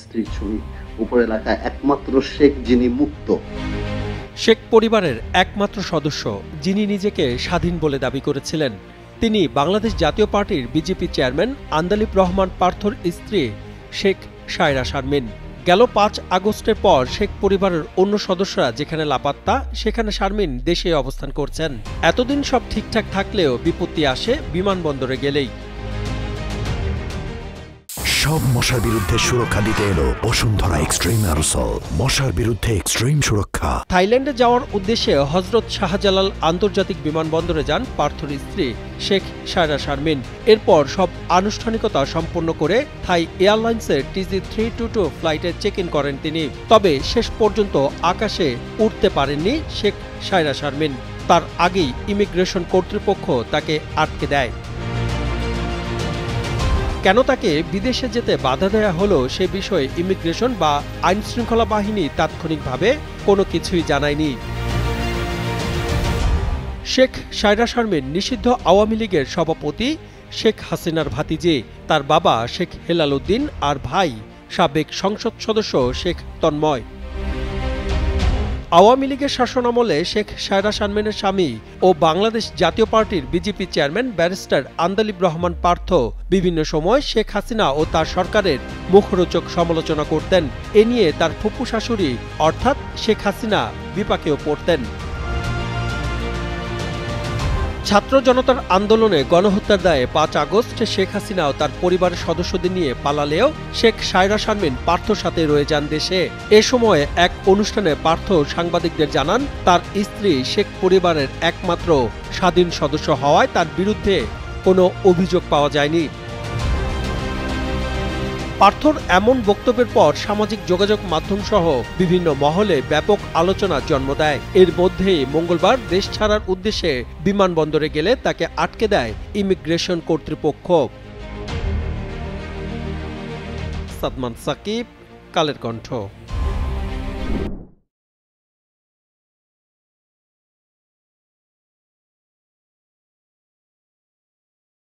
স্ত্রীর ছবি উপরে লেখা একমাত্র শেখ যিনি মুক্ত। শেখ পরিবারের একমাত্র সদস্য যিনি নিজেকে স্বাধীন বলে দাবি করেছিলেন তিনি বাংলাদেশ জাতীয় পার্টির বিজেপি চেয়ারম্যান আন্দালিব রহমান পার্থর স্ত্রী শেখ সায়রা শারমিন। গেল ৫ আগস্টের পর শেখ পরিবারের অন্য সদস্যরা যেখানে লাপাত্তা সেখানে শারমিন দেশে অবস্থান করছেন। এতদিন সব ঠিকঠাক থাকলেও বিপত্তি আসে বিমানবন্দরে গেলেই। সব মশার বিরুদ্ধে সুরক্ষা দিতে এলো বসুন্ধরা এক্সট্রিম অ্যারোসল, মশার বিরুদ্ধে এক্সট্রিম সুরক্ষা। থাইল্যান্ডে যাওয়ার উদ্দেশ্যে হজরত শাহজালাল আন্তর্জাতিক বিমানবন্দরে যান পার্থর স্ত্রী শেখ সায়রা শারমিন। এরপর সব আনুষ্ঠানিকতা সম্পন্ন করে থাই এয়ারলাইন্সের TG322 ফ্লাইটে চেক ইন করেন তিনি। তবে শেষ পর্যন্ত আকাশে উঠতে পারেননি শেখ সায়রা শারমিন। তার আগেই ইমিগ্রেশন কর্তৃপক্ষ তাকে আটকে দেয়। কেন তাকে বিদেশে যেতে বাধা দেয়া হলো সে বিষয়ে ইমিগ্রেশন বা আইনশৃঙ্খলা বাহিনী তাৎক্ষণিকভাবে কোনো কিছুই জানায়নি। শেখ সায়রা শারমিন নিষিদ্ধ আওয়ামী লীগের সভাপতি শেখ হাসিনার ভাতিজি। তার বাবা শেখ হেলাল উদ্দিন আর ভাই সাবেক সংসদ সদস্য শেখ তন্ময়। আওয়ামী লীগের শাসনামলে শেখ সায়রা শারমিনের স্বামী ও বাংলাদেশ জাতীয় পার্টির BJP chairman barrister Andalib Rahman Partha বিভিন্ন সময় শেখ হাসিনা ও তার সরকারের মুখরোচক সমালোচনা করতেন। এ নিয়ে তার ফুপু শাশুড়ি অর্থাৎ শেখ হাসিনা বিপাকেও পড়তেন। ছাত্র জনতার আন্দোলনে গণহত্যার দায়ে ৫ আগস্ট শেখ হাসিনা ও তার পরিবারের সদস্যদের নিয়ে পালালেও শেখ সায়রা শারমিন পার্থর সাথে রয়ে যান দেশে। এ সময় এক অনুষ্ঠানে পার্থ সাংবাদিকদের জানান তার স্ত্রী শেখ পরিবারের একমাত্র স্বাধীন সদস্য হওয়ায় তার বিরুদ্ধে কোনো অভিযোগ পাওয়া যায়নি। পার্থর এমন বক্তব্যের পর সামাজিক যোগাযোগ মাধ্যম সহ বিভিন্ন মহলে ব্যাপক আলোচনা জন্ম দেয়। এর মধ্যেই মঙ্গলবার দেশ ছাড়ার উদ্দেশ্যে বিমানবন্দরে গেলে তাকে আটকে দেয় ইমিগ্রেশন কর্তৃপক্ষ। সাদমান সাকিব, কালের কণ্ঠ।